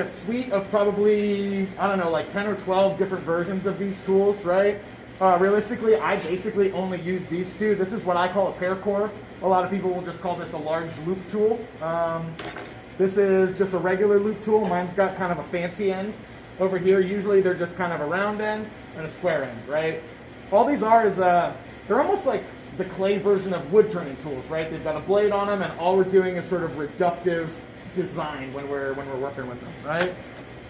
a suite of probably, I don't know, like 10 or 12 different versions of these tools, right? Realistically, I basically only use these two. This is what I call a paracord. A lot of people will just call this a large loop tool. This is just a regular loop tool. Mine's got kind of a fancy end over here. Usually they're just kind of a round end and a square end, right? All these are is, they're almost like the clay version of wood turning tools, right? They've got a blade on them, and all we're doing is sort of reductive design when we're working with them, right?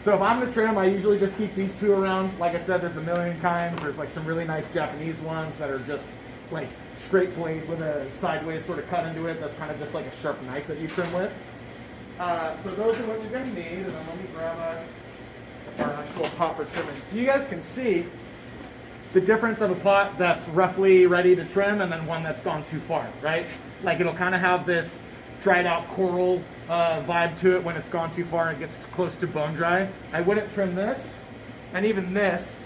So if I'm gonna trim, I usually just keep these two around. Like I said, there's a million kinds. There's like some really nice Japanese ones that are just like straight blade with a sideways sort of cut into it. That's kind of just like a sharp knife that you trim with. So those are what you're gonna need, and then let me grab us our actual pot for trimming. So you guys can see the difference of a pot that's roughly ready to trim and then one that's gone too far, right? Like it'll kind of have this dried out coral vibe to it when it's gone too far and gets close to bone dry. I wouldn't trim this, and even this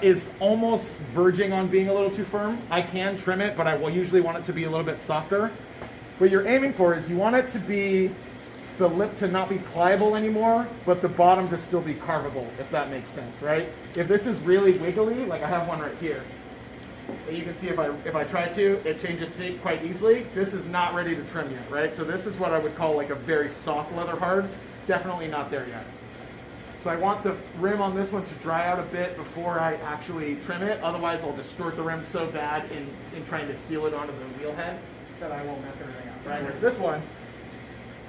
is almost verging on being a little too firm. I can trim it, but I will usually want it to be a little bit softer. What you're aiming for is you want it to be the lip to not be pliable anymore, but the bottom to still be carvable, if that makes sense, right? If this is really wiggly, like I have one right here, you can see if I try to, it changes shape quite easily. This is not ready to trim yet, right? So this is what I would call like a very soft leather hard. Definitely not there yet. So I want the rim on this one to dry out a bit before I actually trim it. Otherwise, I'll distort the rim so bad in trying to seal it onto the wheel head that I won't mess everything up, right? Whereas this one,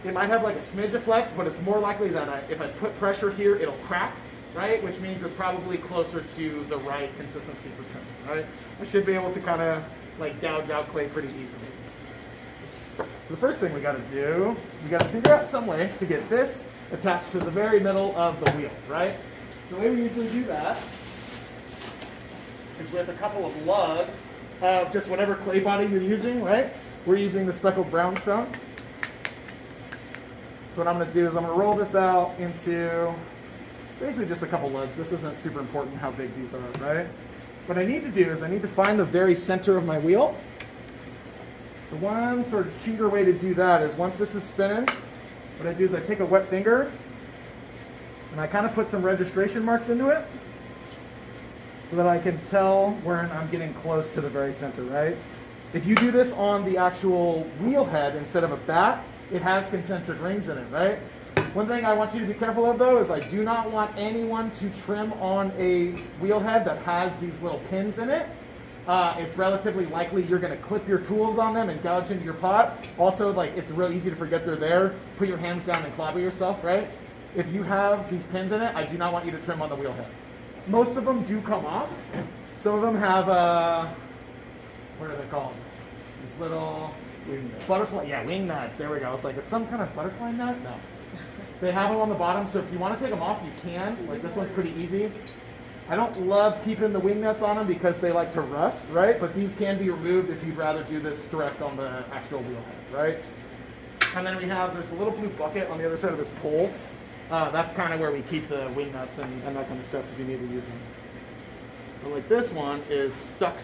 it might have like a smidge of flex, but it's more likely that if I put pressure here, it'll crack, right? Which means it's probably closer to the right consistency for trimming, right? I should be able to kind of like gouge out clay pretty easily. So the first thing we got to do, we got to figure out some way to get this attached to the very middle of the wheel, right? So the way we usually do that is with a couple of lugs of just whatever clay body you're using, right? We're using the speckled brownstone. So what I'm going to do is I'm going to roll this out into basically just a couple lugs. This isn't super important how big these are, right? What I need to do is I need to find the very center of my wheel. So one sort of cheater way to do that is once this is spinning, what I do is I take a wet finger and I kind of put some registration marks into it so that I can tell where I'm getting close to the very center, right? If you do this on the actual wheel head instead of a bat, it has concentric rings in it, right? One thing I want you to be careful of though is I do not want anyone to trim on a wheel head that has these little pins in it. It's relatively likely you're going to clip your tools on them and gouge into your pot. Also, like it's real easy to forget they're there. Put your hands down and clobber yourself, right? If you have these pins in it, I do not want you to trim on the wheel head. Most of them do come off. Some of them have, what are they called? These little butterfly, yeah, wing nuts. There we go. It's like it's some kind of butterfly nut. No, they have them on the bottom. So if you want to take them off, you can. Like this one's pretty easy. I don't love keeping the wing nuts on them because they like to rust, right? But these can be removed if you'd rather do this direct on the actual wheel head, right? And then there's a little blue bucket on the other side of this pole. That's kind of where we keep the wing nuts and that kind of stuff if you need to use them. But like this one is stuck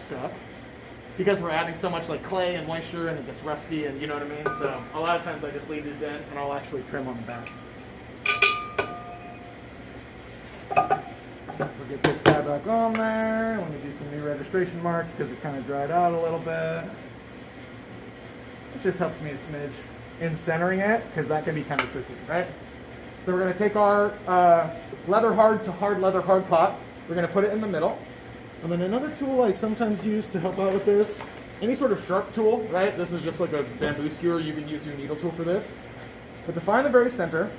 because we're adding so much like clay and moisture and it gets rusty and you know what I mean? So a lot of times I just leave these in and I'll actually trim on the back. We'll get this guy back on there. Let me do some new registration marks because it kind of dried out a little bit. It just helps me a smidge in centering it because that can be kind of tricky, right? So we're going to take our leather hard to hard leather hard pot. We're going to put it in the middle. And then another tool I sometimes use to help out with this, any sort of sharp tool, right? This is just like a bamboo skewer. You can use your needle tool for this. But to find the very center,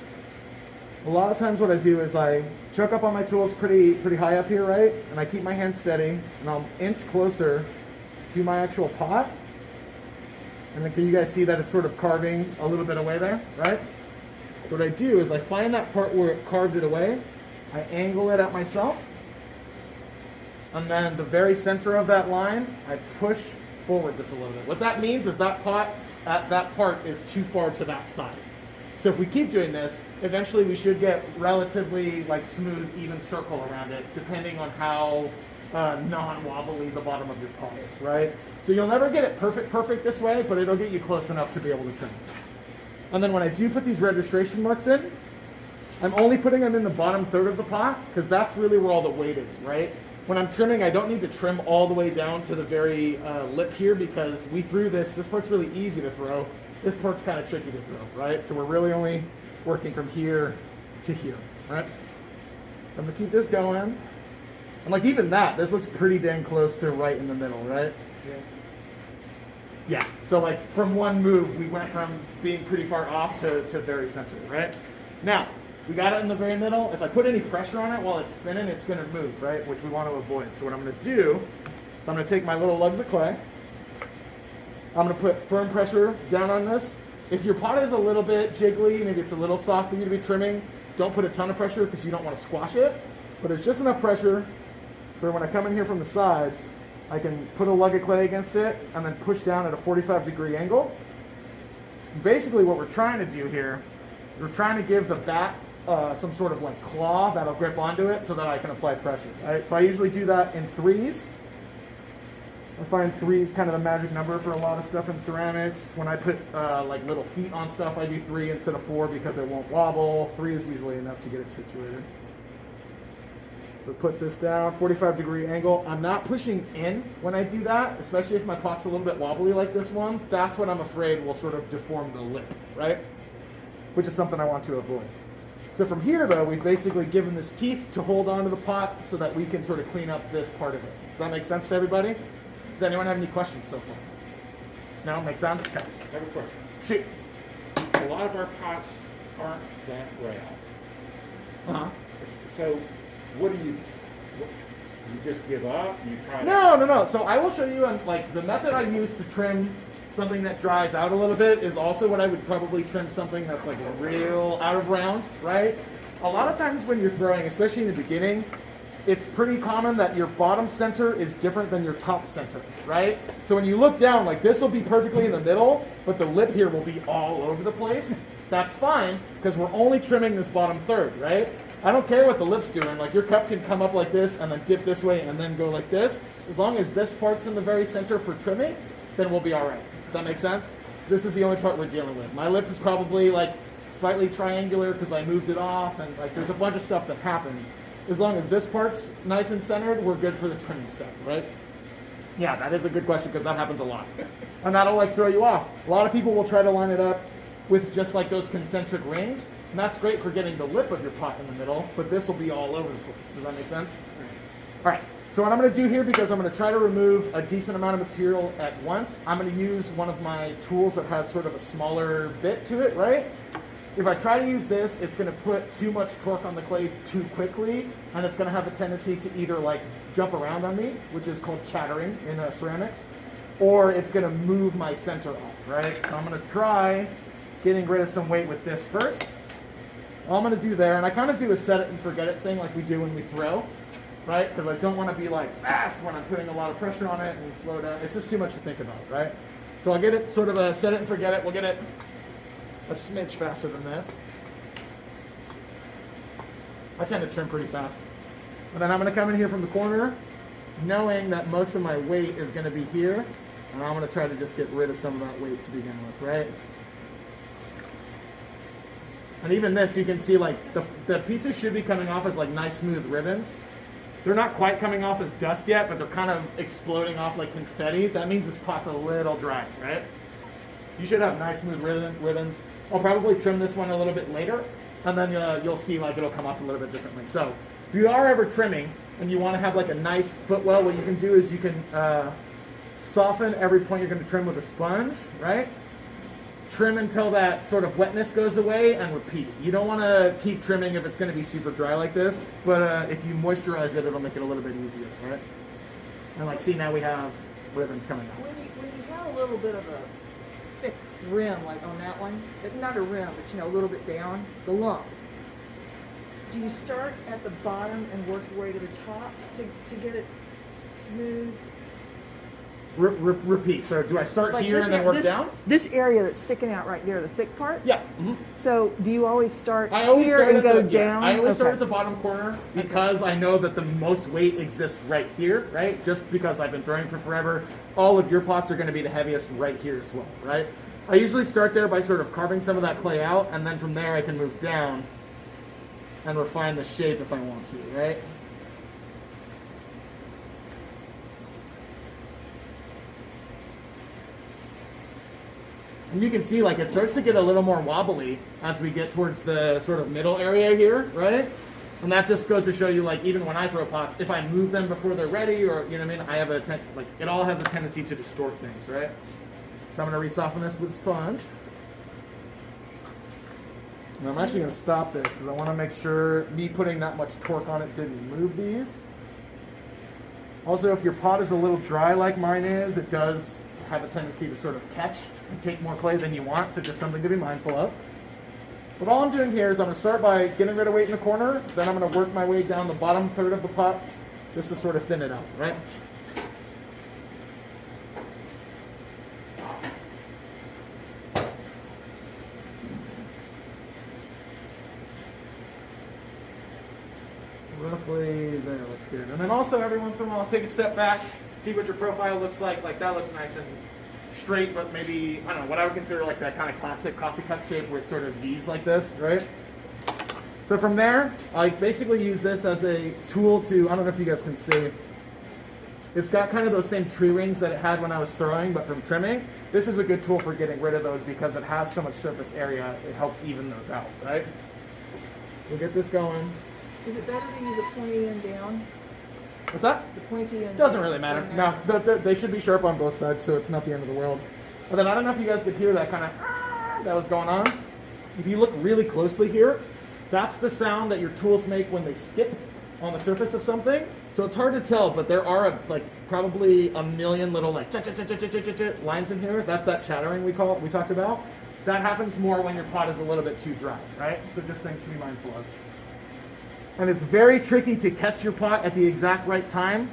a lot of times what I do is I choke up on my tools pretty high up here, right? And I keep my hand steady, and I'll inch closer to my actual pot. And then can you guys see that it's sort of carving a little bit away there, right? So what I do is I find that part where it carved it away, I angle it at myself, and then the very center of that line, I push forward just a little bit. What that means is that part is too far to that side. So if we keep doing this, eventually we should get relatively like smooth, even circle around it, depending on how non-wobbly the bottom of your pot is, right? So you'll never get it perfect this way, but it'll get you close enough to be able to trim. And then when I do put these registration marks in, I'm only putting them in the bottom third of the pot because that's really where all the weight is, right? When I'm trimming, I don't need to trim all the way down to the very lip here because we threw this. This part's really easy to throw. This part's kind of tricky to throw, right? So we're really only working from here to here, right? So I'm gonna keep this going. And like even that, this looks pretty dang close to right in the middle, right? Yeah, so like from one move, we went from being pretty far off to very center, right? Now, we got it in the very middle. If I put any pressure on it while it's spinning, it's gonna move, right? Which we want to avoid. So what I'm gonna do is I'm gonna take my little lugs of clay. I'm gonna put firm pressure down on this. If your pot is a little bit jiggly, maybe it's a little soft for you to be trimming, don't put a ton of pressure because you don't want to squash it. But it's just enough pressure for when I come in here from the side, I can put a lug of clay against it and then push down at a 45-degree angle. Basically what we're trying to do here, we're trying to give the bat some sort of like claw that'll grip onto it so that I can apply pressure, right? So I usually do that in threes. I find three is kind of the magic number for a lot of stuff in ceramics. When I put like little feet on stuff, I do 3 instead of 4 because it won't wobble. 3 is usually enough to get it situated. So put this down, 45-degree angle. I'm not pushing in when I do that, especially if my pot's a little bit wobbly like this one. That's what I'm afraid will sort of deform the lip, right? Which is something I want to avoid. So from here, though, we've basically given this teeth to hold onto the pot so that we can sort of clean up this part of it. Does that make sense to everybody? Does anyone have any questions so far? No? Make sense? Okay. I have a question. Shoot. A lot of our pots aren't that round. Uh-huh. So what do you just give up? You try No. So I will show you like the method I use to trim something that dries out a little bit is also what I would probably trim something that's like real out of round, right? A lot of times when you're throwing, especially in the beginning, it's pretty common that your bottom center is different than your top center, right? So when you look down, like this will be perfectly in the middle, but the lip here will be all over the place. That's fine, because we're only trimming this bottom third, right? I don't care what the lip's doing. Like your cup can come up like this and then dip this way and then go like this. As long as this part's in the very center for trimming, then we'll be all right. Does that make sense? This is the only part we're dealing with. My lip is probably like slightly triangular because I moved it off, and like there's a bunch of stuff that happens. As long as this part's nice and centered, we're good for the trimming step, right? Yeah, that is a good question because that happens a lot. And that'll like throw you off. A lot of people will try to line it up with just like those concentric rings, and that's great for getting the lip of your pot in the middle, but this will be all over the place. Does that make sense? All right, so what I'm gonna do here, because I'm gonna try to remove a decent amount of material at once, I'm gonna use one of my tools that has sort of a smaller bit to it, right? If I try to use this, it's going to put too much torque on the clay too quickly, and it's going to have a tendency to either like jump around on me, which is called chattering in ceramics, or it's going to move my center off, right? So I'm going to try getting rid of some weight with this first. All I'm going to do there, and I kind of do a set it and forget it thing like we do when we throw, right? Because I don't want to be like fast when I'm putting a lot of pressure on it and slow down. It's just too much to think about, right? So I'll get it sort of a set it and forget it. We'll get it a smidge faster than this. I tend to trim pretty fast. And then I'm going to come in here from the corner, knowing that most of my weight is going to be here, and I'm going to try to just get rid of some of that weight to begin with, right? And even this, you can see like the pieces should be coming off as like nice smooth ribbons. They're not quite coming off as dust yet, but they're kind of exploding off like confetti. That means this pot's a little dry, right? You should have nice smooth ribbons. I'll probably trim this one a little bit later, and then you'll see like it'll come off a little bit differently. So if you are ever trimming and you want to have like a nice footwell, what you can do is you can soften every point you're going to trim with a sponge, right? Trim until that sort of wetness goes away and repeat. You don't want to keep trimming if it's going to be super dry like this, but if you moisturize it, it'll make it a little bit easier, right? And like see, now we have ribbons coming off. When you have a little bit of a thick rim, like on that one, not a rim, but you know, a little bit down, the lump. Do you start at the bottom and work your way to the top to get it smooth? Repeat. So do I start like here and then work down? This area that's sticking out right there, the thick part? Yeah. Mm-hmm. So do you always start here and go down? I always start at the bottom corner because I know that the most weight exists right here, right? Just because I've been throwing for forever. All of your pots are going to be the heaviest right here as well, right? I usually start there by sort of carving some of that clay out, and then from there I can move down and refine the shape if I want to, right? And you can see like it starts to get a little more wobbly as we get towards the sort of middle area here, right? And that just goes to show you, like, even when I throw pots, if I move them before they're ready, or, you know what I mean, I have like, it all has a tendency to distort things, right? So I'm going to re-soften this with sponge. And I'm actually going to stop this because I want to make sure me putting that much torque on it didn't move these. Also, if your pot is a little dry like mine is, it does have a tendency to sort of catch and take more clay than you want, so just something to be mindful of. But all I'm doing here is I'm going to start by getting rid of weight in the corner, then I'm going to work my way down the bottom third of the pot just to sort of thin it out, right? Roughly there looks good. And then also every once in a while I'll take a step back, see what your profile looks like that looks nice and straight, but maybe, I don't know, what I would consider like that kind of classic coffee cup shape where it's sort of V's like this, right? So from there, I basically use this as a tool to, I don't know if you guys can see, it's got kind of those same tree rings that it had when I was throwing, but from trimming. This is a good tool for getting rid of those because it has so much surface area, it helps even those out, right? So we'll get this going. Is it better to use a pointy end down? What's that? The pointy end Doesn't down? really matter. No, they should be sharp on both sides, so it's not the end of the world. But then I don't know if you guys could hear that kind of that was going on. If you look really closely here, that's the sound that your tools make when they skip on the surface of something. So it's hard to tell, but there are like probably a million little like lines in here. That's that chattering we talked about. That happens more when your pot is a little bit too dry, right? So just things to be mindful of. And it's very tricky to catch your pot at the exact right time.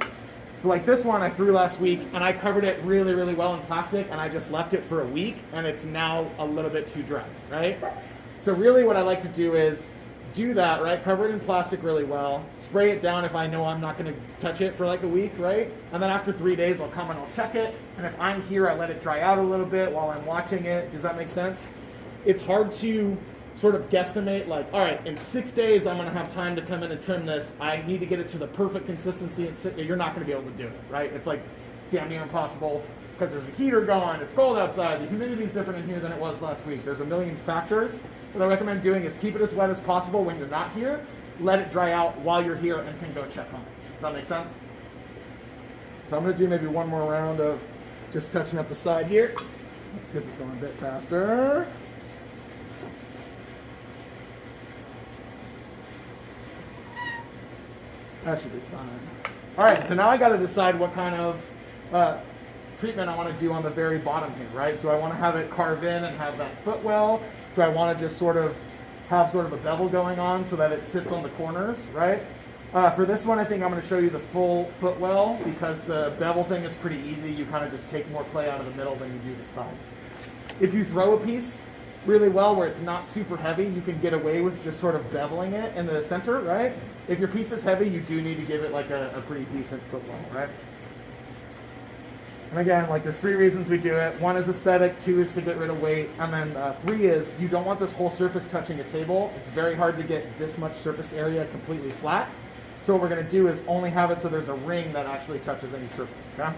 So like this one I threw last week and I covered it really, really well in plastic and I just left it for a week and it's now a little bit too dry, right? So really what I like to do is do that, right? Cover it in plastic really well, spray it down if I know I'm not gonna touch it for like a week, right? And then after 3 days I'll come and I'll check it. And if I'm here, I let it dry out a little bit while I'm watching it. Does that make sense? It's hard to sort of guesstimate, like, all right, in 6 days I'm going to have time to come in and trim this. I need to get it to the perfect consistency. You're not going to be able to do it, right? It's like damn near impossible because there's a heater going, it's cold outside, the humidity is different in here than it was last week. There's a million factors. What I recommend doing is keep it as wet as possible when you're not here, let it dry out while you're here and can go check on it. Does that make sense? So I'm going to do maybe one more round of just touching up the side here. Let's get this going a bit faster. That should be fine. All right, so now I got to decide what kind of treatment I want to do on the very bottom here, right? Do I want to have it carve in and have that footwell? Do I want to just sort of have sort of a bevel going on so that it sits on the corners, right? For this one, I think I'm going to show you the full footwell because the bevel thing is pretty easy. You kind of just take more clay out of the middle than you do the sides. If you throw a piece really well where it's not super heavy, you can get away with just sort of beveling it in the center, right? If your piece is heavy, you do need to give it like a pretty decent footwell, right? And again, like there's 3 reasons we do it. 1 is aesthetic, 2 is to get rid of weight, and then 3 is you don't want this whole surface touching a table. It's very hard to get this much surface area completely flat. So what we're gonna do is only have it so there's a ring that actually touches any surface, okay?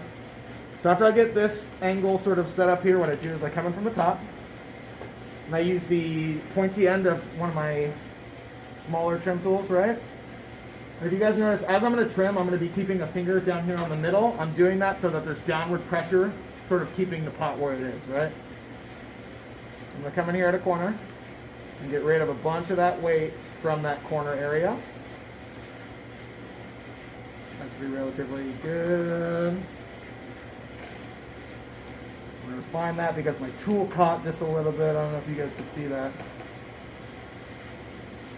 So after I get this angle sort of set up here, what I do is I come in from the top, and I use the pointy end of one of my smaller trim tools, right? And if you guys notice, as I'm going to trim, I'm going to be keeping a finger down here on the middle. I'm doing that so that there's downward pressure, sort of keeping the pot where it is, right? I'm going to come in here at a corner and get rid of a bunch of that weight from that corner area. That should be relatively good. I'm going to refine that because my tool caught this a little bit. I don't know if you guys can see that.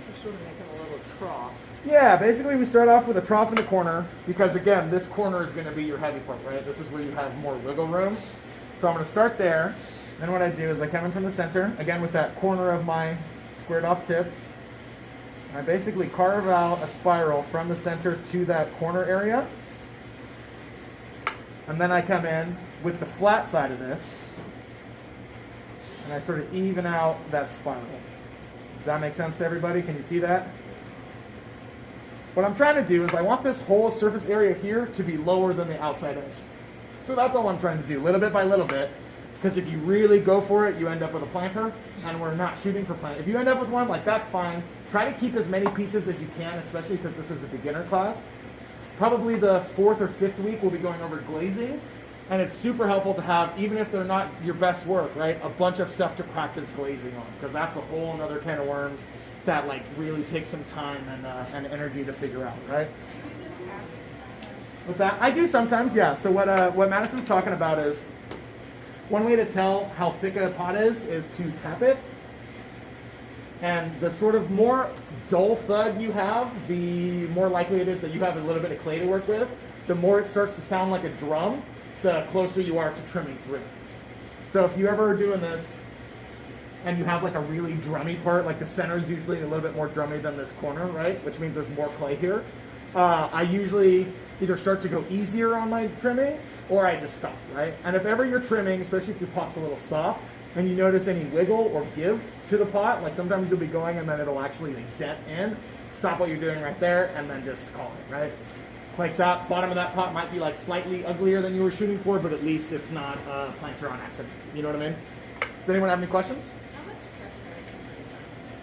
We're sort of making a little trough. Yeah, basically we start off with a trough in the corner because again, this corner is going to be your heavy part, right? This is where you have more wiggle room. So I'm going to start there. Then what I do is I come in from the center, again with that corner of my squared off tip. And I basically carve out a spiral from the center to that corner area. And then I come in with the flat side of this. And I sort of even out that spiral. Does that make sense to everybody? Can you see that? What I'm trying to do is I want this whole surface area here to be lower than the outside edge. So that's all I'm trying to do, little bit by little bit. Because if you really go for it, you end up with a planter, and we're not shooting for planter. If you end up with one, like that's fine. Try to keep as many pieces as you can, especially because this is a beginner class. Probably the 4th or 5th week we'll be going over glazing, and it's super helpful to have, even if they're not your best work, right, a bunch of stuff to practice glazing on, because that's a whole other can of worms that like really takes some time and energy to figure out, right? What's that? I do sometimes, yeah. So what Madison's talking about is, one way to tell how thick a pot is to tap it. And the sort of more dull thud you have, the more likely it is that you have a little bit of clay to work with. The more it starts to sound like a drum, the closer you are to trimming through. So if you ever are doing this and you have like a really drummy part, like the center is usually a little bit more drummy than this corner, right? Which means there's more clay here. I usually either start to go easier on my trimming or I just stop, right? And if ever you're trimming, especially if your pot's a little soft, and you notice any wiggle or give to the pot, like sometimes you'll be going and then it'll actually like dent in, stop what you're doing right there and then just call it, right? Like that bottom of that pot might be like slightly uglier than you were shooting for, but at least it's not a planter on accident. You know what I mean? Does anyone have any questions? How much pressure?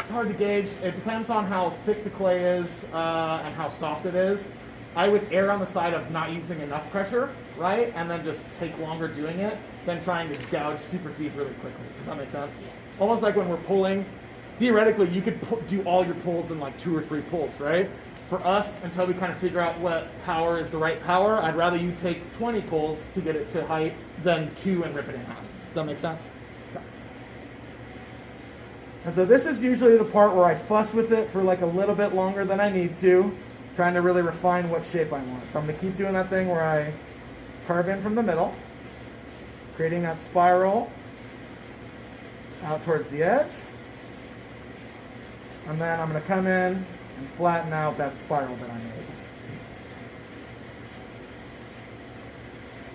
It's hard to gauge. It depends on how thick the clay is and how soft it is. I would err on the side of not using enough pressure, right? And then just take longer doing it than trying to gouge super deep really quickly. Does that make sense? Yeah. Almost like when we're pulling, theoretically, you could do all your pulls in like 2 or 3 pulls, right? For us, until we kind of figure out what power is the right power, I'd rather you take 20 pulls to get it to height than 2 and rip it in half. Does that make sense? Okay. And so this is usually the part where I fuss with it for like a little bit longer than I need to, trying to really refine what shape I want. So I'm going to keep doing that thing where I carve in from the middle, creating that spiral out towards the edge. And then I'm going to come in and flatten out that spiral that I made.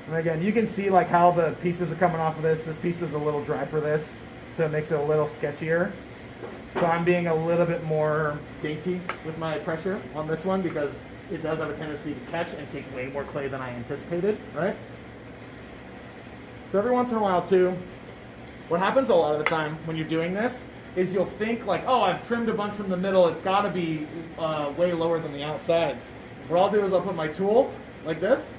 And again, you can see like how the pieces are coming off of this. This piece is a little dry for this, so it makes it a little sketchier. So I'm being a little bit more dainty with my pressure on this one because it does have a tendency to catch and take way more clay than I anticipated, right? So every once in a while too, what happens a lot of the time when you're doing this is you'll think like, oh, I've trimmed a bunch from the middle, it's gotta be way lower than the outside. What I'll do is I'll put my tool like this.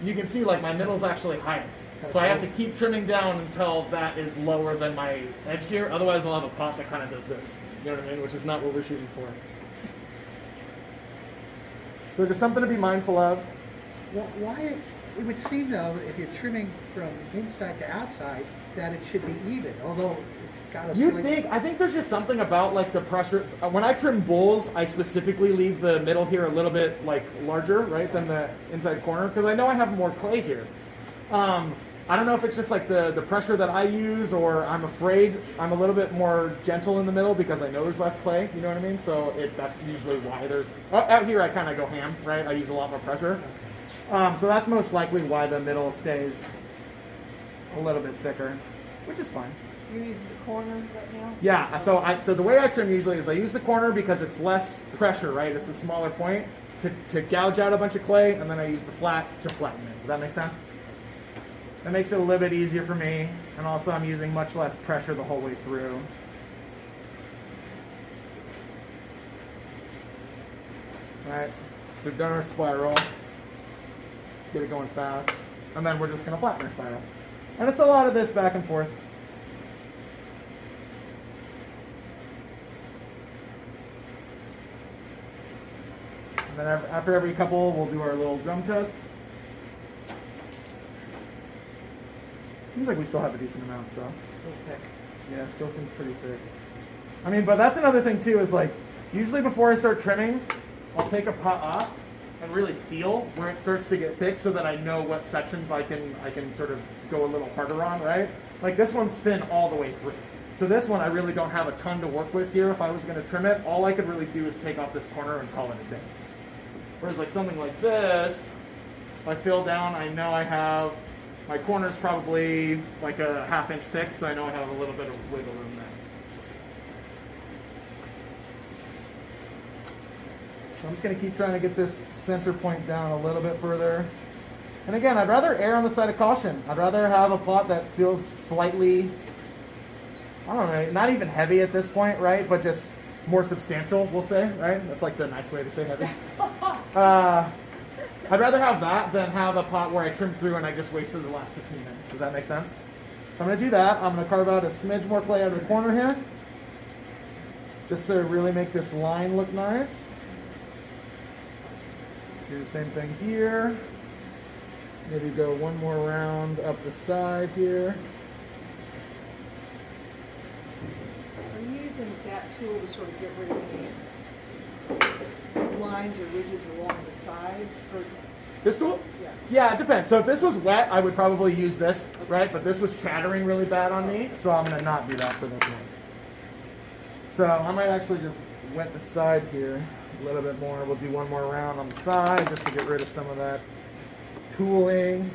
You can see like my middle's actually higher. So I have to keep trimming down until that is lower than my edge here. Otherwise I'll have a pot that kind of does this. You know what I mean? Which is not what we're shooting for. So just something to be mindful of. Why, it would seem though, if you're trimming from inside to outside, that it should be even, although it's got a I think there's just something about like the pressure. When I trim bulls, I specifically leave the middle here a little bit like larger, right, than the inside corner, because I know I have more clay here. I don't know if it's just like the pressure that I use, or I'm afraid I'm a little bit more gentle in the middle because I know there's less clay, you know what I mean? So that's usually why there's, out here I kind of go ham, right? I use a lot more pressure. So that's most likely why the middle stays a little bit thicker, which is fine. You're using the corner right now? Yeah, so the way I trim usually is I use the corner because it's less pressure, right? It's a smaller point to gouge out a bunch of clay, and then I use the flat to flatten it. Does that make sense? That makes it a little bit easier for me, and also I'm using much less pressure the whole way through. Alright, we've done our spiral. Let's get it going fast. And then we're just going to flatten our spiral. And it's a lot of this back and forth. And then after every couple, we'll do our little drum test. Seems like we still have a decent amount, so. Still thick. Yeah, it still seems pretty thick. I mean, but that's another thing too, is like, usually before I start trimming, I'll take a pot off and really feel where it starts to get thick so that I know what sections I can sort of go a little harder on, right? Like this one's thin all the way through. So this one I really don't have a ton to work with here if I was gonna trim it. All I could really do is take off this corner and call it a day. Whereas like something like this, if I feel down, I know I have, my corner's probably like a ½ inch thick, so I know I have a little bit of wiggle room there. So I'm just going to keep trying to get this center point down a little bit further. And again, I'd rather err on the side of caution. I'd rather have a pot that feels slightly, I don't know, not even heavy at this point, right? But just more substantial, we'll say, right? That's like the nice way to say heavy. I'd rather have that than have a pot where I trimmed through and I just wasted the last 15 minutes. Does that make sense? I'm going to do that. I'm going to carve out a smidge more clay out of the corner here, just to really make this line look nice. Do the same thing here. Maybe go one more round up the side here. Are you using that tool to sort of get rid of any lines or ridges along the sides? Or, This tool? yeah. Yeah, it depends. So if this was wet, I would probably use this, right? But this was chattering really bad on me, so I'm going to not do that for this one. So I might actually just wet the side here a little bit more. We'll do one more round on the side just to get rid of some of that tooling.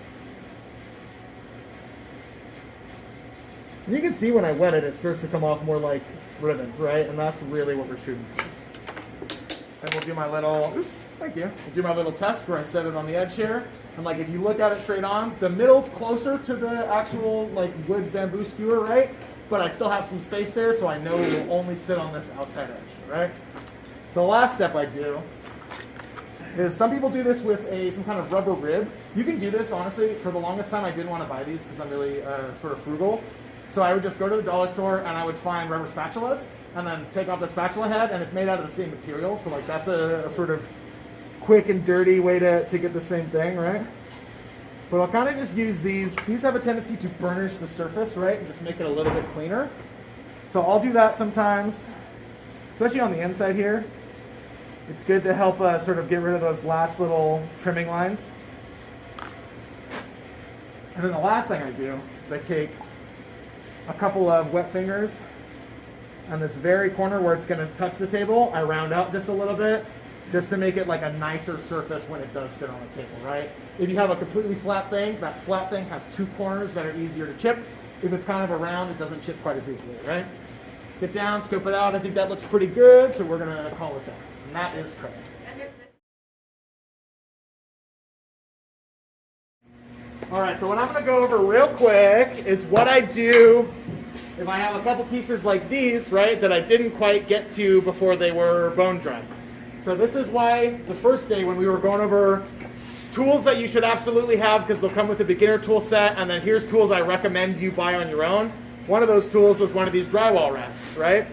And you can see when I wet it, it starts to come off more like ribbons, right? And that's really what we're shooting for. And we'll do my little, oops, thank you. We'll do my little test where I set it on the edge here. And like if you look at it straight on, the middle's closer to the actual like wood bamboo skewer, right? But I still have some space there, so I know it will only sit on this outside edge, right? So the last step I do is some people do this with some kind of rubber rib. You can do this, honestly. For the longest time, I didn't want to buy these because I'm really sort of frugal. So I would just go to the dollar store and I would find rubber spatulas and then take off the spatula head, and it's made out of the same material. So like that's a sort of quick and dirty way to get the same thing, right? But I'll kind of just use these. These have a tendency to burnish the surface, right? And just make it a little bit cleaner. So I'll do that sometimes, especially on the inside here. It's good to help sort of get rid of those last little trimming lines. And then the last thing I do is I take a couple of wet fingers on this very corner where it's going to touch the table. I round out just a little bit just to make it like a nicer surface when it does sit on the table, right? If you have a completely flat thing, that flat thing has two corners that are easier to chip. If it's kind of a round, it doesn't chip quite as easily, right? Get down, scope it out. I think that looks pretty good, so we're going to call it that. And that is tray. All right, so what I'm going to go over real quick is what I do if I have a couple pieces like these, right, that I didn't quite get to before they were bone dry. So this is why the first day when we were going over tools that you should absolutely have because they'll come with a beginner tool set, and then here's tools I recommend you buy on your own. One of those tools was one of these drywall wraps, right?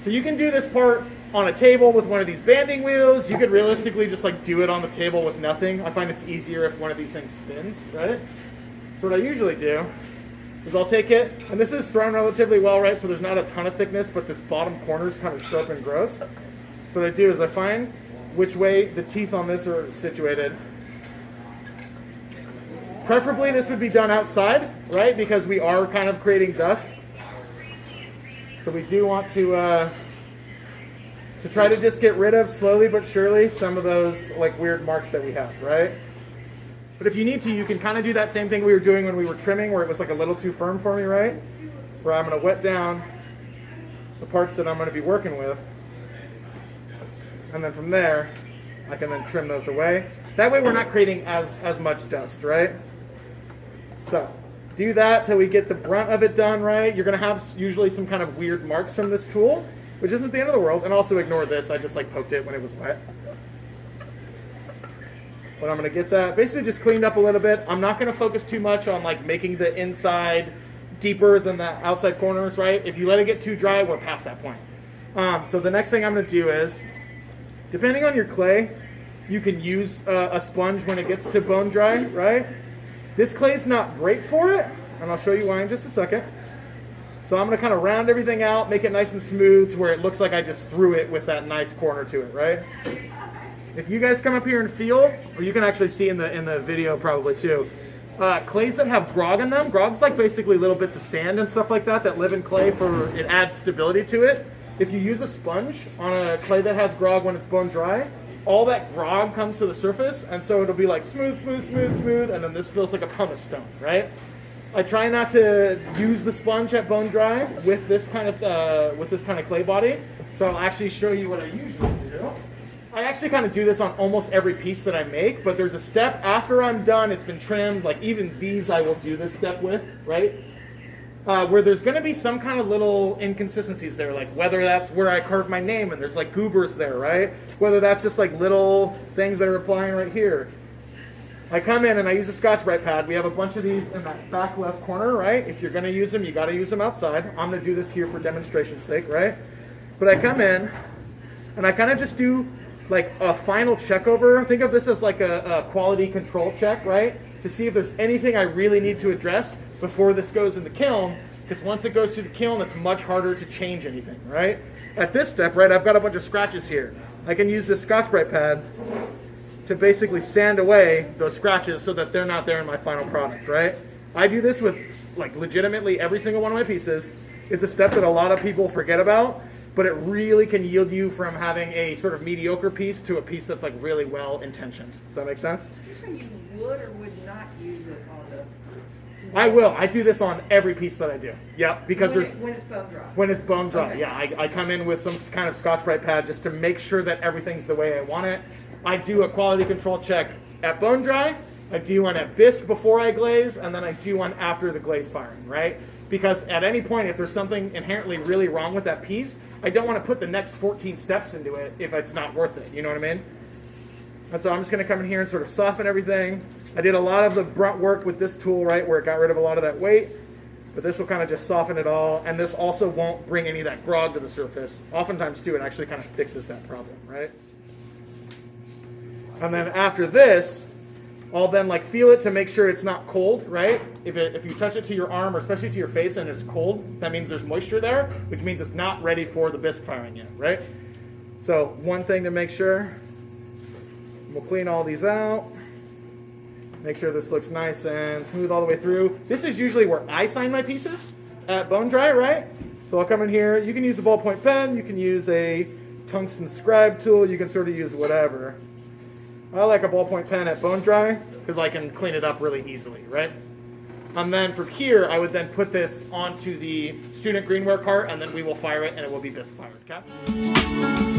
So you can do this part on a table with one of these banding wheels. You could realistically just like do it on the table with nothing. I find it's easier if one of these things spins, right? So what I usually do is I'll take it, and this is thrown relatively well, right? So there's not a ton of thickness, but this bottom corner is kind of sharp and gross. So what I do is I find which way the teeth on this are situated. Preferably this would be done outside, right? Because we are kind of creating dust. So we do want to try to just get rid of slowly but surely some of those like weird marks that we have, right? But if you need to, you can kind of do that same thing we were doing when we were trimming where it was like a little too firm for me, right? Where I'm going to wet down the parts that I'm going to be working with. And then from there, I can then trim those away. That way we're not creating as much dust, right? So do that till we get the brunt of it done, right? You're going to have usually some kind of weird marks from this tool, which isn't the end of the world. And also ignore this. I just like poked it when it was wet. But I'm going to get that basically just cleaned up a little bit. I'm not going to focus too much on like making the inside deeper than the outside corners, right? If you let it get too dry, we're past that point. So the next thing I'm going to do is, depending on your clay, you can use a sponge when it gets to bone dry, right? This clay is not great for it, and I'll show you why in just a second. So I'm going to kind of round everything out, make it nice and smooth to where it looks like I just threw it with that nice corner to it, right? If you guys come up here and feel, or you can actually see in the video probably too, clays that have grog in them. Grog's like basically little bits of sand and stuff like that live in clay for it adds stability to it. If you use a sponge on a clay that has grog when it's bone dry, all that grog comes to the surface, and so it'll be like smooth, smooth, smooth, smooth, and then this feels like a pumice stone, right? I try not to use the sponge at bone dry with this kind of clay body, so I'll actually show you what I usually do. I actually kind of do this on almost every piece that I make, but there's a step after I'm done, it's been trimmed, like even these I will do this step with, right? Where there's going to be some kind of little inconsistencies there, like whether that's where I carved my name and there's like goobers there, right? Whether that's just like little things that are applying right here. I come in and I use a Scotch-Brite pad. We have a bunch of these in that back left corner, right? If you're going to use them, you got to use them outside. I'm going to do this here for demonstration's sake, right? But I come in and I kind of just do like a final check over. Think of this as like a quality control check, right? To see if there's anything I really need to address before this goes in the kiln, because once it goes through the kiln, it's much harder to change anything, right? At this step, right, I've got a bunch of scratches here. I can use this Scotch-Brite pad to basically sand away those scratches so that they're not there in my final product, right? I do this with like legitimately every single one of my pieces. It's a step that a lot of people forget about, but it really can yield you from having a sort of mediocre piece to a piece that's like really well intentioned. Does that make sense? You're saying you would or would not use it on the... I will. I do this on every piece that I do. Yep, because when it's bone dry. when it's bone dry. Okay. Yeah, I come in with some kind of Scotch-Brite pad just to make sure that everything's the way I want it. I do a quality control check at bone dry. I do one at bisque before I glaze, and then I do one after the glaze firing, right? Because at any point, if there's something inherently really wrong with that piece, I don't want to put the next 14 steps into it if it's not worth it. You know what I mean? And so I'm just going to come in here and sort of soften everything. I did a lot of the brunt work with this tool, right, where it got rid of a lot of that weight. But this will kind of just soften it all. And this also won't bring any of that grog to the surface. Oftentimes, too, it actually kind of fixes that problem, right? And then after this, I'll then like feel it to make sure it's not cold, right? If you touch it to your arm or especially to your face and it's cold, that means there's moisture there, which means it's not ready for the bisque firing yet, right? So one thing to make sure, we'll clean all these out. Make sure this looks nice and smooth all the way through. This is usually where I sign my pieces at bone dry, right? So I'll come in here. You can use a ballpoint pen. You can use a tungsten scribe tool. You can sort of use whatever. I like a ballpoint pen at bone dry because I can clean it up really easily, right? And then from here, I would then put this onto the student greenware cart, and then we will fire it, and it will be bisque fired, okay?